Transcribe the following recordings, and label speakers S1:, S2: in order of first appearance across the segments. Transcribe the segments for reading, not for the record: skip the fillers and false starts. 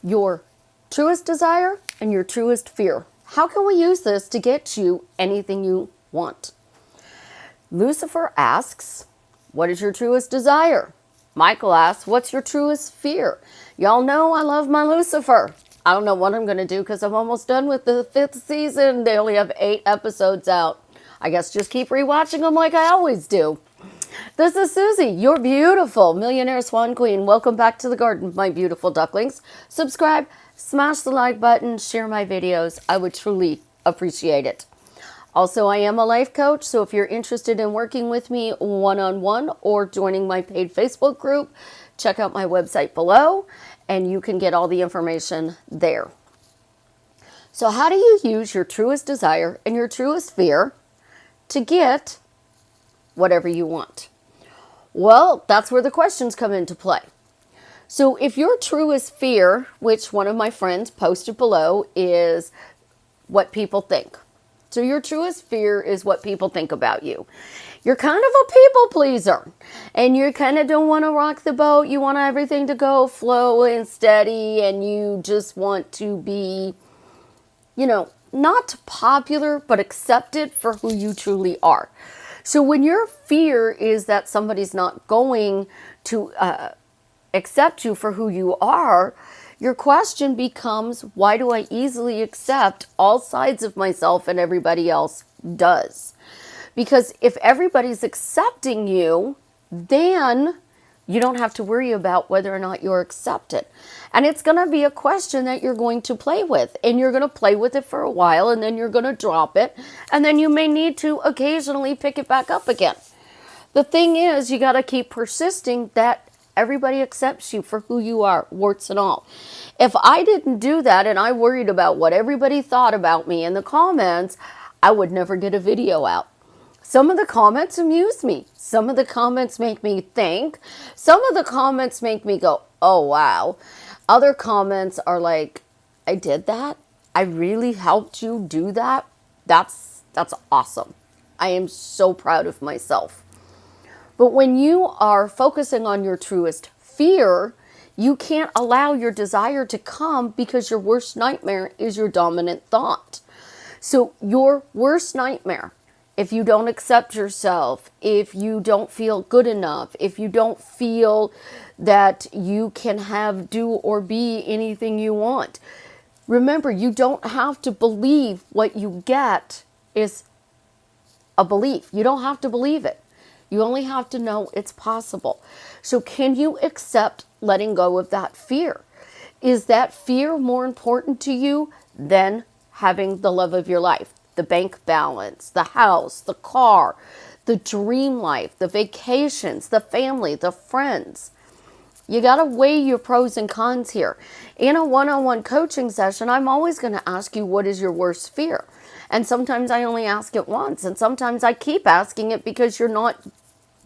S1: your truest desire and your truest fear. How can we use this to get you anything you want? Lucifer asks, what is your truest desire? Michael asks, what's your truest fear? Y'all know I love my Lucifer. I don't know what I'm going to do because I'm almost done with the 5th season. They only have 8 episodes out. I guess just keep rewatching them like I always do. This is Susie, your beautiful millionaire swan queen. Welcome back to the garden, my beautiful ducklings. Subscribe, smash the like button, share my videos. I would truly appreciate it. Also, I am a life coach, so if you're interested in working with me one-on-one or joining my paid Facebook group, check out my website below, and you can get all the information there. So how do you use your truest desire and your truest fear to get whatever you want? Well, that's where the questions come into play. So if your truest fear, which one of my friends posted below, is what people think. So your truest fear is what people think about you. You're kind of a people pleaser, and you kind of don't want to rock the boat. You want everything to go flow and steady, and you just want to be, not popular, but accepted for who you truly are. So when your fear is that somebody's not going to accept you for who you are, your question becomes, why do I easily accept all sides of myself and everybody else does? Because if everybody's accepting you, then you don't have to worry about whether or not you're accepted. And it's going to be a question that you're going to play with. And you're going to play with it for a while, and then you're going to drop it. And then you may need to occasionally pick it back up again. The thing is, you got to keep persisting that everybody accepts you for who you are, warts and all. If I didn't do that and I worried about what everybody thought about me in the comments, I would never get a video out. Some of the comments amuse me. Some of the comments make me think. Some of the comments make me go, oh, wow. Other comments are like, I did that? I really helped you do that? That's awesome. I am so proud of myself. But when you are focusing on your truest fear, you can't allow your desire to come because your worst nightmare is your dominant thought. So your worst nightmare, if you don't accept yourself, if you don't feel good enough, if you don't feel that you can have, do, or be anything you want, remember, you don't have to believe what you get is a belief. You don't have to believe it. You only have to know it's possible. So can you accept letting go of that fear? Is that fear more important to you than having the love of your life? The bank balance, the house, the car, the dream life, the vacations, the family, the friends. You got to weigh your pros and cons here. In a one-on-one coaching session, I'm always going to ask you, what is your worst fear? And sometimes I only ask it once, and sometimes I keep asking it because you're not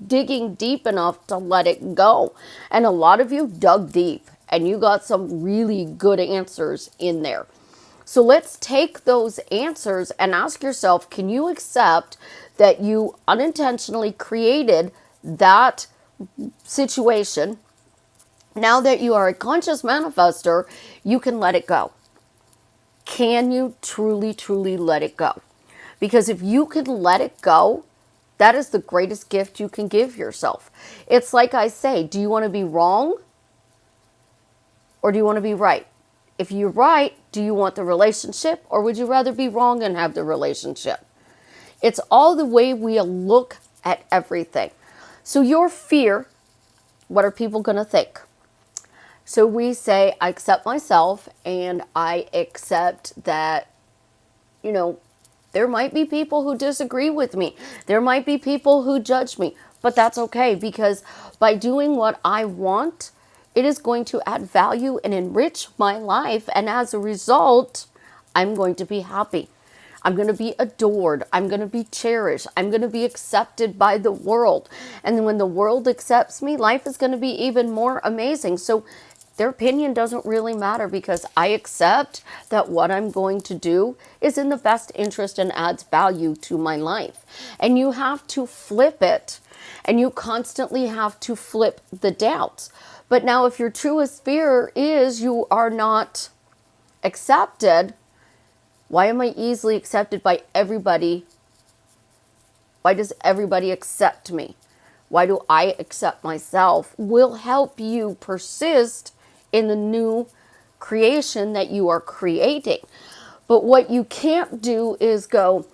S1: digging deep enough to let it go. And a lot of you dug deep, and you got some really good answers in there. So let's take those answers and ask yourself, can you accept that you unintentionally created that situation? Now that you are a conscious manifester, you can let it go. Can you truly, truly let it go? Because if you can let it go, that is the greatest gift you can give yourself. It's like I say, do you want to be wrong or do you want to be right? If you're right, do you want the relationship, or would you rather be wrong and have the relationship? It's all the way we look at everything. So your fear, what are people going to think? So we say, I accept myself, and I accept that, there might be people who disagree with me. There might be people who judge me, but that's okay, because by doing what I want, it is going to add value and enrich my life. And as a result, I'm going to be happy. I'm going to be adored. I'm going to be cherished. I'm going to be accepted by the world. And when the world accepts me, life is going to be even more amazing. So their opinion doesn't really matter, because I accept that what I'm going to do is in the best interest and adds value to my life. And you have to flip it, and you constantly have to flip the doubts. But now if your truest fear is you are not accepted, why am I easily accepted by everybody? Why does everybody accept me? Why do I accept myself? Will help you persist in the new creation that you are creating. But what you can't do is go,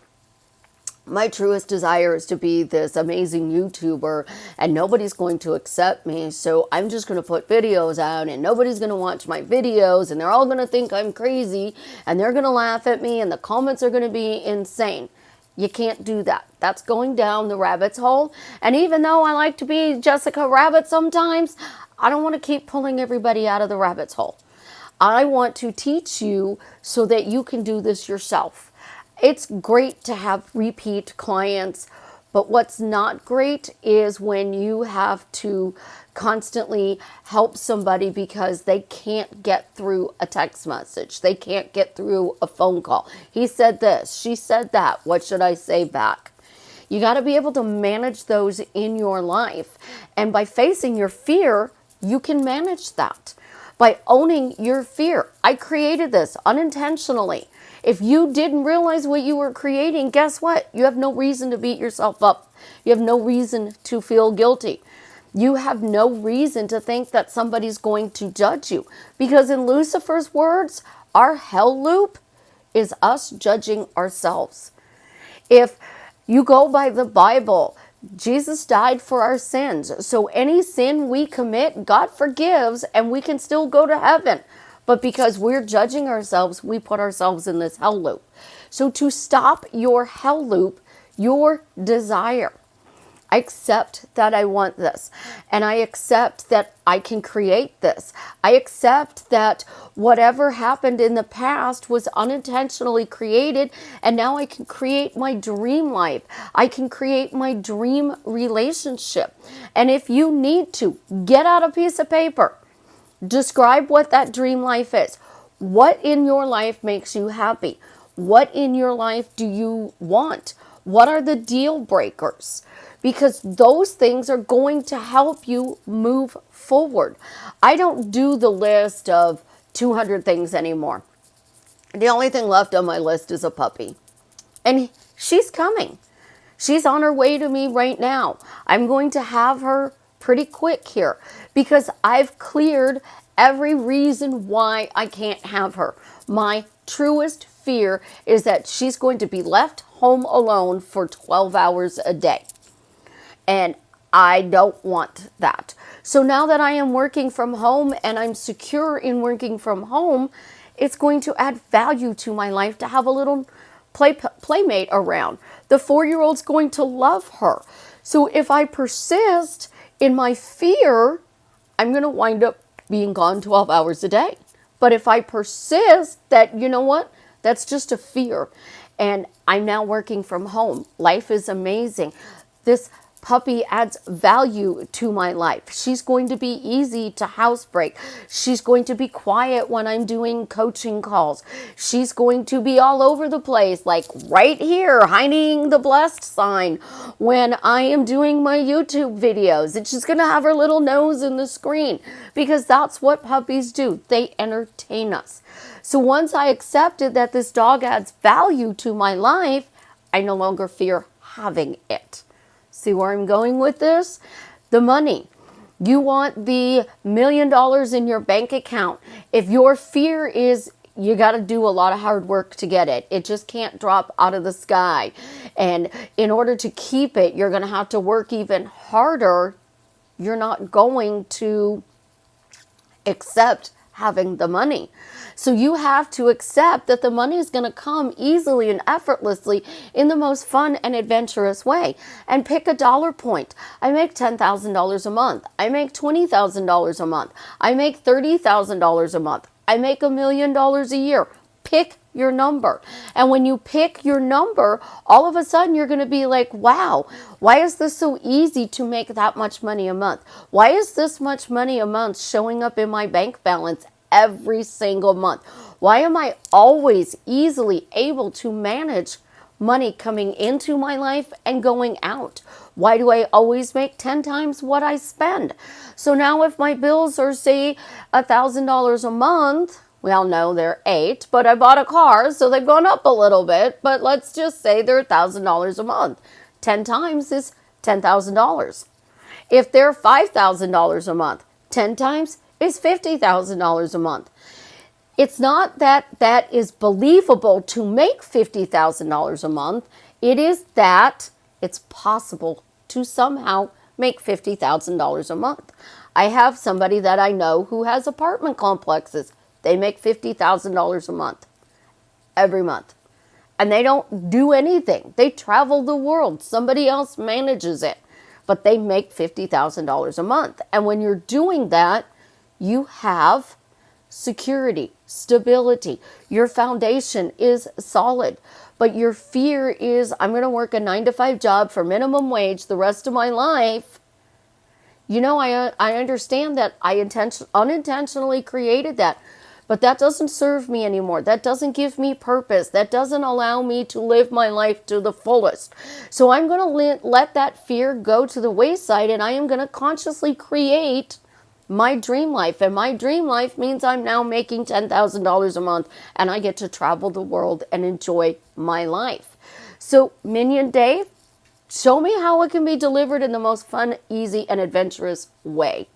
S1: my truest desire is to be this amazing YouTuber and nobody's going to accept me. So I'm just going to put videos out and nobody's going to watch my videos and they're all going to think I'm crazy and they're going to laugh at me and the comments are going to be insane. You can't do that. That's going down the rabbit's hole. And even though I like to be Jessica Rabbit sometimes, I don't want to keep pulling everybody out of the rabbit's hole. I want to teach you so that you can do this yourself. It's great to have repeat clients, but what's not great is when you have to constantly help somebody because they can't get through a text message. They can't get through a phone call. He said this, she said that. What should I say back? You got to be able to manage those in your life. And by facing your fear, you can manage that. By owning your fear. I created this unintentionally. If you didn't realize what you were creating, guess what? You have no reason to beat yourself up. You have no reason to feel guilty. You have no reason to think that somebody's going to judge you. Because in Lucifer's words, our hell loop is us judging ourselves. If you go by the Bible, Jesus died for our sins. So any sin we commit, God forgives and we can still go to heaven. But because we're judging ourselves, we put ourselves in this hell loop. So to stop your hell loop, your desire, I accept that I want this. And I accept that I can create this. I accept that whatever happened in the past was unintentionally created. And now I can create my dream life. I can create my dream relationship. And if you need to, get out a piece of paper. Describe what that dream life is. What in your life makes you happy? What in your life do you want? What are the deal breakers? Because those things are going to help you move forward. I don't do the list of 200 things anymore. The only thing left on my list is a puppy. And she's coming. She's on her way to me right now. I'm going to have her pretty quick here because I've cleared every reason why I can't have her. My truest fear is that she's going to be left home alone for 12 hours a day. And I don't want that. So now that I am working from home and I'm secure in working from home, it's going to add value to my life to have a little playmate around. The 4-year-old's going to love her. So if I persist in my fear, I'm going to wind up being gone 12 hours a day. But if I persist that, you know what, that's just a fear. And I'm now working from home. Life is amazing. This puppy adds value to my life. She's going to be easy to housebreak. She's going to be quiet when I'm doing coaching calls. She's going to be all over the place, like right here, hiding the blessed sign when I am doing my YouTube videos. It's just going to have her little nose in the screen because that's what puppies do. They entertain us. So once I accepted that this dog adds value to my life, I no longer fear having it. See where I'm going with this? The money. You want the $1 million in your bank account. If your fear is you got to do a lot of hard work to get it. It just can't drop out of the sky. And in order to keep it, you're going to have to work even harder. You're not going to accept having the money. So you have to accept that the money is going to come easily and effortlessly in the most fun and adventurous way. And pick a dollar point. I make $10,000 a month. I make $20,000 a month. I make $30,000 a month. I make $1 million a year. Pick your number. And when you pick your number, all of a sudden you're going to be like, wow, why is this so easy to make that much money a month? Why is this much money a month showing up in my bank balance every single month? Why am I always easily able to manage money coming into my life and going out? Why do I always make 10 times what I spend? So now if my bills are, say, $1,000 a month, well, no, they're 8, but I bought a car, so they've gone up a little bit, but let's just say they're $1,000 a month. 10 times is $10,000. If they're $5,000 a month, 10 times is $50,000 a month. It's not that that is believable to make $50,000 a month. It is that it's possible to somehow make $50,000 a month. I have somebody that I know who has apartment complexes. They make $50,000 a month, every month. And they don't do anything. They travel the world. Somebody else manages it. But they make $50,000 a month. And when you're doing that, you have security, stability. Your foundation is solid. But your fear is, I'm going to work a 9-to-5 job for minimum wage the rest of my life. You know, I understand that I unintentionally created that. But that doesn't serve me anymore. That doesn't give me purpose. That doesn't allow me to live my life to the fullest. So I'm going to let that fear go to the wayside, and I am going to consciously create my dream life. And my dream life means I'm now making $10,000 a month, and I get to travel the world and enjoy my life. So Minion Dave, show me how it can be delivered in the most fun, easy, and adventurous way,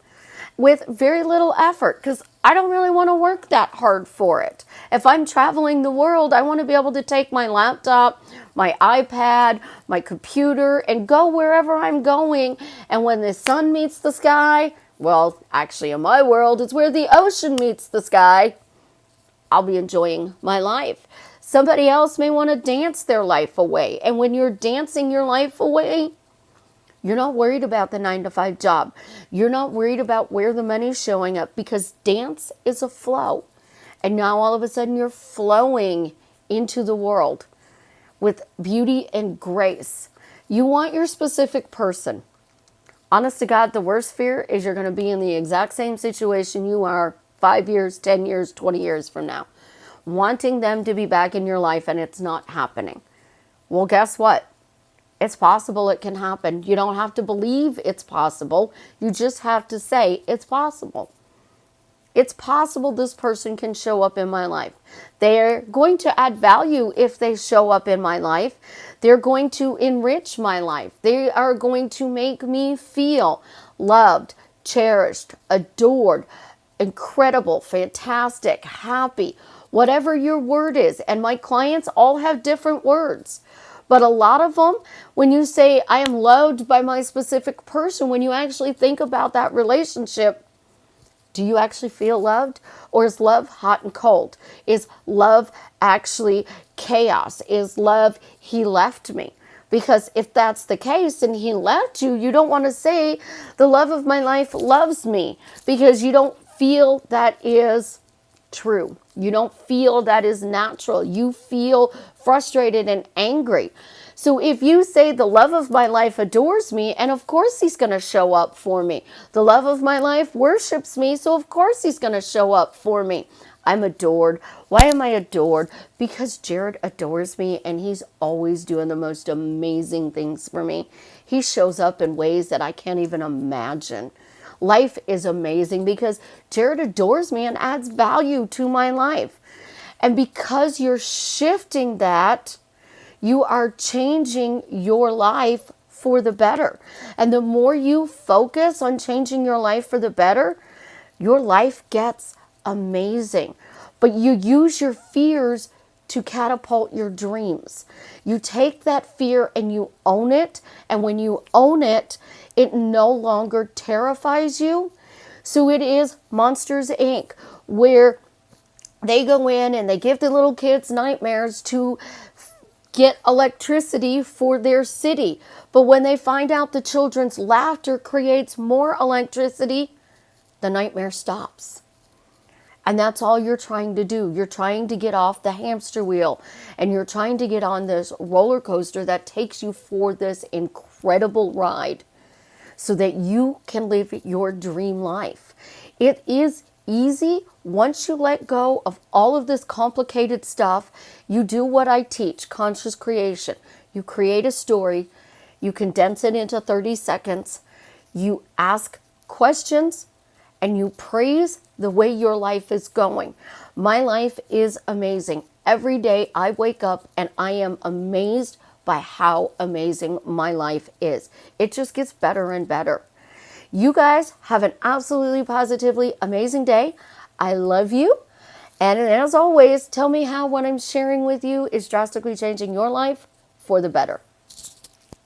S1: with very little effort, because I don't really want to work that hard for it. If I'm traveling the world, I want to be able to take my laptop, my iPad, my computer, and go wherever I'm going. And when the sun meets the sky, well, actually in my world, it's where the ocean meets the sky, I'll be enjoying my life. Somebody else may want to dance their life away. And when you're dancing your life away, you're not worried about the 9-to-5 job. You're not worried about where the money's showing up, because dance is a flow. And now all of a sudden you're flowing into the world with beauty and grace. You want your specific person. Honest to God, the worst fear is you're going to be in the exact same situation you are 5 years, 10 years, 20 years from now. Wanting them to be back in your life and it's not happening. Well, guess what? It's possible it can happen. You don't have to believe it's possible. You just have to say it's possible. It's possible this person can show up in my life. They're going to add value if they show up in my life. They're going to enrich my life. They are going to make me feel loved, cherished, adored, incredible, fantastic, happy, whatever your word is. And my clients all have different words. But a lot of them, when you say, I am loved by my specific person, when you actually think about that relationship, do you actually feel loved? Or is love hot and cold? Is love actually chaos? Is love, he left me? Because if that's the case and he left you, you don't want to say, the love of my life loves me, because you don't feel that is true. You don't feel that is natural. You feel frustrated and angry. So if you say the love of my life adores me, and of course he's going to show up for me. The love of my life worships me, so of course he's going to show up for me. I'm adored. Why am I adored? Because Jared adores me, and he's always doing the most amazing things for me. He shows up in ways that I can't even imagine. Life is amazing because Jared adores me and adds value to my life. And because you're shifting that, you are changing your life for the better. And the more you focus on changing your life for the better, your life gets amazing. But you use your fears to catapult your dreams. You take that fear and you own it. And when you own it, it no longer terrifies you. So it is Monsters, Inc., where they go in and they give the little kids nightmares to get electricity for their city. But when they find out the children's laughter creates more electricity, the nightmare stops. And that's all you're trying to do. You're trying to get off the hamster wheel, and you're trying to get on this roller coaster that takes you for this incredible ride so that you can live your dream life. It is easy. Once you let go of all of this complicated stuff, you do what I teach, conscious creation. You create a story, you condense it into 30 seconds, you ask questions, and you praise the way your life is going. My life is amazing. Every day I wake up and I am amazed by how amazing my life is. It just gets better and better. You guys have an absolutely positively amazing day. I love you. And as always, tell me how what I'm sharing with you is drastically changing your life for the better.